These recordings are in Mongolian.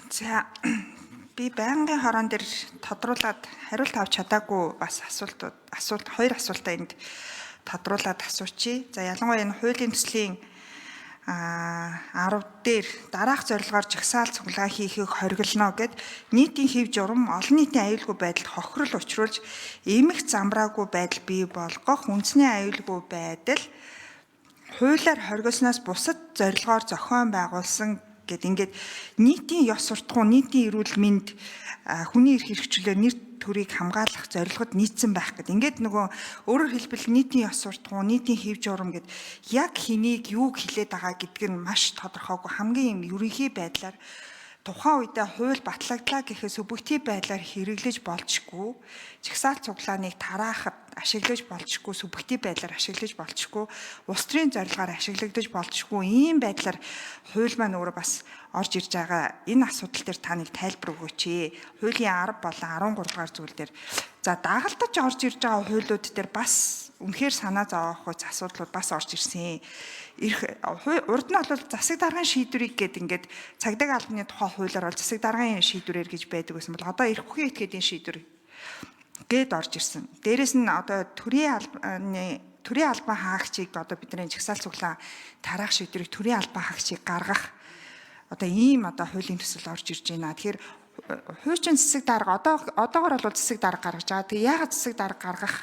За би байнгын хорон дээр тодруулаад хариулт авч чадаагүй бас хоёр асуултаа энд тодруулаад асуучий. За ялангуяа энэ хуулийн төслийн 10 дээр дараах зорилгоор жагсаал цуглаа хийхийг хориглоно гэд нийтийн хэв журам олон нийтийн аюулгүй байдалд хохирол учруулж эмх замбраагүй байдал бий болгох үндэсний аюулгүй байдал хуулиар хоригдсоноос бусад зорилгоор зохион байгуулсан гэд ингээд нийтийн ёс суртахуун, нийтийн эрүүл мэнд, хүний эрх хэрэгчлөө нэр төрийг хамгаалах зорилгод нийцсэн байх гэд. Ингээд нөгөө өөрөөр хэлбэл нийтийн ёс суртахуун, нийтийн хэв журам гэд яг хэнийг юуг хэлээд байгаа гэдг нь маш тодорхойгүй хамгийн юм ерөнхий байдлаар тухайн үедээ хууль батлагдлаа гэхээс өбөгтий байдлаар хэрэглэж болжгүй, жагсаал цуглааныг тараахад ашиглаж болжгүй, сүбгтий байдлаар ашиглаж болжгүй, улс төрийн зорилгоор ашиглагдаж болжгүй ийм байдлаар хууль маань өөрөө бас орж ирж байгаа энэ асуудал дээр та нэг тайлбар өгөөч. Хуулийн 10 болон 13 дугаар зүйл дээр за дагалдаж орж ирж байгаа хуулиуд дээр бас үнэхээр санаа зовоох хүч асуудлууд бас орж ирсэн. Урд нь бол засаг даргын шийдвэрийг гээд ингээд цагдаа албаны тухай хуулиар бол засаг даргын шийдвэрээр гэж байдаг байсан бол одоо эрх бүхий этгээдийн шийдвэр гээд орж ирсэн. Дээрэс нь одоо төрийн албан хаагчийг одоо бидний жагсаал цуглаан тараах шийдвэрийг төрийн албан хаагчийг гаргах одоо ийм одоо хуулийн төсөл орж ирж байна. Тэгэхээр хуучин засаг дарга одоогоор бол засаг дарга гаргаж байгаа. Тэгээ яагаад засаг дарга гаргах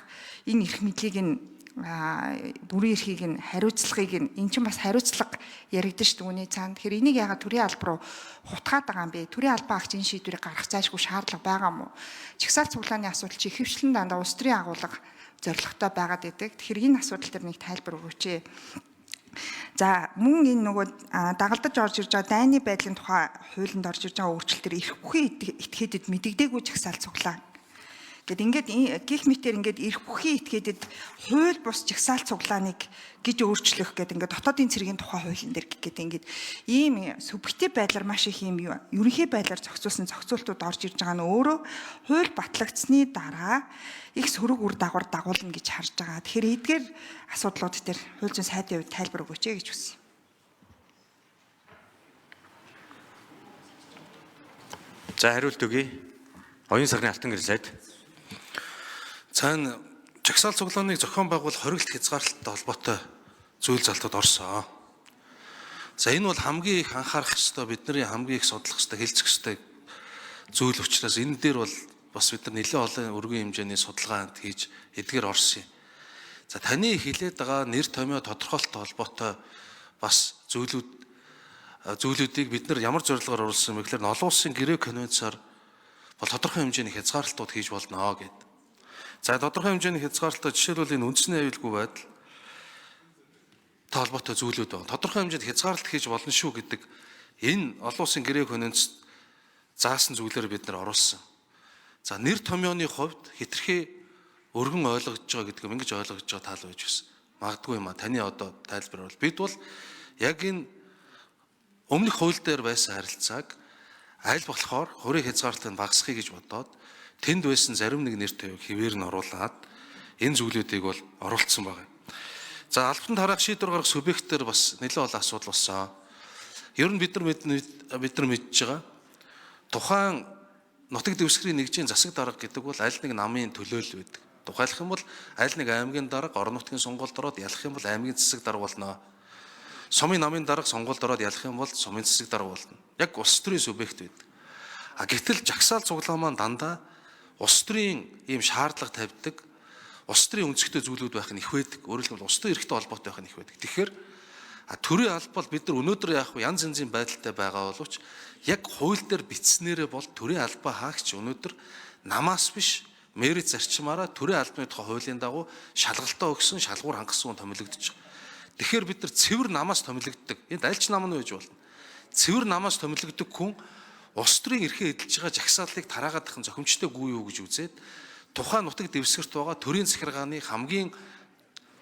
энэ эрх мэдлийг нь бүрийн эрхийг нь хариуцлагыг нь эн чинь бас хариуцлага яригдэн шүү дээ. Үүний цаана тэгэхээр энийг яагаад төрийн алба руу хутгаад байгаа юм бэ? Төрийн албан хаагчийн шийдвэрийг гаргах заашгүй шаардлага байгаа мó? Жагсаал цуглааны асуудал чи ихэвчлэн дандаа улс төрийн агуулга зорилготой байгаад байдаг. Тэгэхээр энэ асуудал дээр нэг тайлбар өгөөч. За мөн энэ нөгөө дагалдаж орж ирж байгаа дайны байдлын тухай хуулинд орж ирж байгаа өөрчлөлтөөр эрх бүхий этгээдэд мэдэгдээгүй жагсаал цуглаа. Гэт ингээд гих мэтэр ингээд эрх бүхий этгээдэд хууль бус жагсаал цуглааныг гэж өөрчлөх гэдэг ингээд дотоодын цэргийн тухай хуулийн дээр гэдэг ингээд ийм субъектив байдлаар маш их юм ерөнхий байдлаар зохицуулсан зохицуултууд орж ирж байгаа нь өөрөө хууль батлагдсны дараа их сөрөг үр дагавар дагуулна гэж харж байгаа. Тэгэхээр эдгээр асуудлууд дээр хууль зүйн сайдын хувьд тайлбар өгөөч гэж хүсье. За хариулт өгье. Оюун сарны алтан гэрэл сайд. Цаана жагсаал цуглааныг зохион байгуулах хоригдл хязгаарлалттай холбоотой зүйл залтад орсон. За энэ бол хамгийн их анхаарах ёстой, бидний хамгийн их судлах ёстой, хэлцэх ёстой зүйл учраас энэ дээр бол бас бид нар нэлээд олон өргөн хэмжээний судалгаанд хийж эдгээр орсон юм. За таны хэлээд байгаа нэр томьёо тодорхойлолттой холбоотой бас зүйлүүдийг бид нар ямар зорилгоор оруулсан бэ гэхээр олон улсын гэрээ конвенцаар бол тодорхой хэмжээний хязгаарлалтууд хийж болно гэдэг. За тодорхой хэмжээний хязгаарлалтаа жишээлбэл энэ үндэсний аюулгүй байдал холбоотой зүйлүүд байна. Тодорхой хэмжээнд хязгаарлалт хийж болно шүү гэдэг энэ олон улсын гэрээ конвенц заасан зүйлээр бид нар оруулсан. За нэр томьёоны хувьд хэтэрхий өргөн ойлгож байгаа гэдгийг ингэж ойлгож байгаа таал байж бас магадгүй юм а. Таны одоо тайлбар бол бид бол яг энэ өмнөх хууль дээр байсан харилцааг аль болохоор хурийн хязгаарлалтыг багасгахыг гэж бодоод тэнд байсан зарим нэг нэр томьёог хэвээр нь оруулаад энэ зүйлүүдийг бол оруулсан байгаа. За албан тараах шийдвэр гаргах субъектээр бас нэлээд олон асуудал болсон. Ер нь бид нар мэдж байгаа тухайн нутаг дэвсгэрийн нэгжийн засаг дарга гэдэг бол аль нэг намын төлөөлөл байдаг. Тухайлах юм бол аль нэг аймгийн дарга орон нутгийн сонгуульд ороод ялах юм бол аймгийн засаг дарга болно. Сумын намын дарга сонгуульд ороод ялах юм бол сумын засаг дарга болно. Яг улс төрийн субъект байдаг. Гэтэл жагсаал цуглаан маань дандаа улс төрийн ийм шаардлага тавьдаг, улс төрийн өнцгтэй зүйлүүд байх нь их байдаг. Өөрөөр хэлбэл улс төрийн эрхтэй холбоотой байх нь их байдаг. Тэгэхээр төрийн алба бол бид нар өнөөдөр яах вэ? Янз янзын байдалтай байгаа боловч яг хууль дээр бичснээрээ бол төрийн албаа хаагч өнөөдөр намаас биш мэрит зарчмаараа төрийн албаны тухай хуулийн дагуу шалгалтаа өгсөн, шалгуур хангасан хүн томилогдож байгаа. Тэгэхээр бид нар цэвэр намаас томилогддог. Энд аль ч нам нь байж болно. Цэвэр намаас томилогддог хүн улс төрийн эрхээ эдэлж байгаа жагсаалыг тараагаад ахын зохимжтой гүй юу гэж үзээд тухайн нутаг дэвсгэрт байгаа төрийн захиргааны хамгийн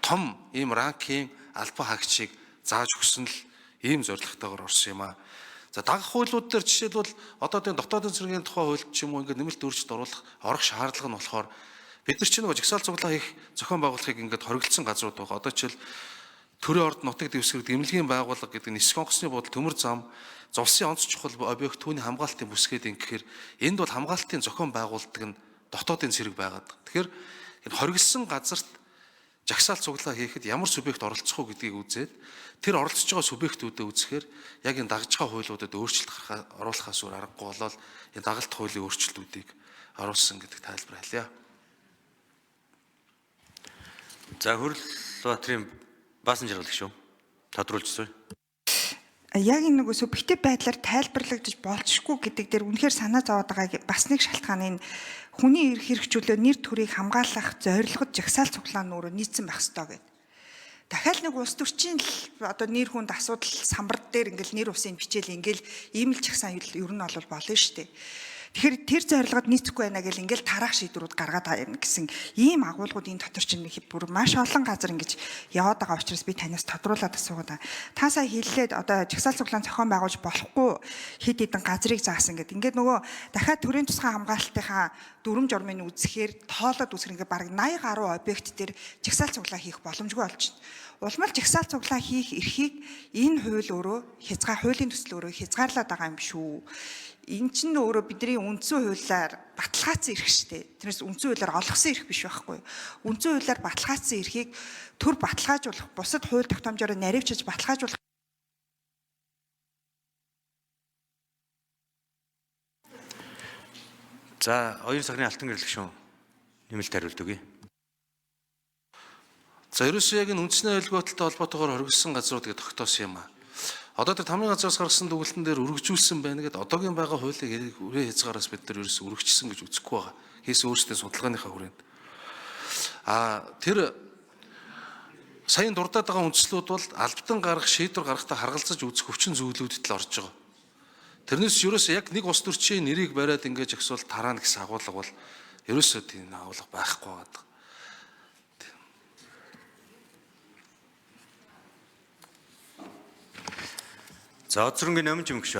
том ийм ранкийн албан хаагчийг зааж өгсөн л ийм зорилготойгоор орсон юм а. За дагах хуулиуд дээр жишээлбэл одоо тийм дотоодын цэргийн тухай хуульд ч юм уу ингээд нэмэлт өөрчлөлт оруулах орох шаардлага нь болохоор бид нар чинь нөгөө жагсаал цуглаан хийх зохион байгуулахыг ингээд хориглосон газрууд байгаа. Одоо жишээл төрийн орд нутаг дэвсгэр гэмлэгийн байгууллага гэдэг нь нисэх онгоцны бодол төмөр зам улсын онц чухал объект түүний хамгаалтын бүсгээд ингэхээр энд бол хамгаалтын зохион байгуулдаг нь дотоодын цэрэг байгаад. Тэгэхээр энэ хоригдсан газарт жагсаал цуглаа хийхэд ямар субъект оролцох уу гэдгийг үзээд тэр оролцож байгаа субъектүүдэд үзэхээр яг энэ дагж байгаа хуулиудад өөрчлөлт оруулахаас өөр аргагүй болол энэ дагалт хуулийн өөрчлөлтүүдийг оруулсан гэдэг тайлбар хэлье. За Хөрөл Баатрын баасан жаргалагч шүү. Тодруулжсэн. Яг энэ нөгөө субъектив байдлаар тайлбарлагдаж болцшгүй гэдэг дээр үнэхээр санаа зовоод байгааг бас нэг шалтгаан энэ хүний эрх хэрэгжүүлээ нэр төрийг хамгаалах зорилгод жагсаал цуглаан өөрөө нийцсэн байх ёстой гэдэг. Дахиад нэг улс төрчийн одоо нэр хүнд асуудал самбар дээр ингээл нэр усын бичээл ингээл ийм л жагсаан ер нь бол болно шүү дээ. Тэгэхээр тэр зорилгод нийцэхгүй байна гэж ингээл тараах шийдвэрүүд гаргаад байна гэсэн ийм агуулгууд энэ дотор чинь бүр маш олон газар ингэж яваад байгаа учраас би танаас тодруулаад асуугаад байна. Та сая хэллээд одоо жагсаал цуглаан зохион байгуулж болохгүй хэд хэдэн газрыг заасан гэдэг. Ингээд нөгөө дахиад төрийн тусгай хамгаалтынхаа дүрм журмыг үзэхээр тоолоод үзэхээр ингээд бараг 80 гаруй объект дээр жагсаал цуглаа хийх боломжгүй болж байна. Улмал жагсаал цуглаа хийх эрхийг энэ хууль өөрөө хязгаар хуулийн төсөл өөрөө хязгаарлаад байгаа юм шүү. Энэ чинь өөрөө бидний үндсэн хуулиар баталгаажсан эрх шүү дээ. Тэрнээс үндсэн хуулиар олгосон эрх биш байхгүй. Үндсэн хуулиар баталгаажсан эрхийг төр баталгаажуулах, бусад хууль тогтоомжоор наривчилж баталгаажуулах. За оюун сахны алтан гэрлэх шүү. Нэмэлт хариулт өгье. За ерөөсөө яг энэ үндэсний ойлгоотолтой холбоотойгоор хоригдсан газруудыг тогтоосон юм аа. Одоо тэр тамирын газраас гаргасан дүгэлтэн дээр үргэлжүүлсэн байна гэд одоогийн байгаа хуулийг үрээ хязгаараас бид нар ерөөсөө үргэлжсэн гэж үзэхгүй байгаа. Хийсэн өөрсдийн судалгааныхаа хүрээнд. Тэр саяын дурдаад байгаа үндслүүд бол албатан гарах шийдвэр гаргахтаа харгалзаж үзэх хүчин зүйлүүдэд л орж байгаа. Тэрнээс ерөөсөө яг нэг улс төрчийн нэрийг бариад ингэж агсвал тараана гэсэн агуулга бол ерөөсөө тийм агуулга байхгүй байгаа. За Оцронгийн номын жимгч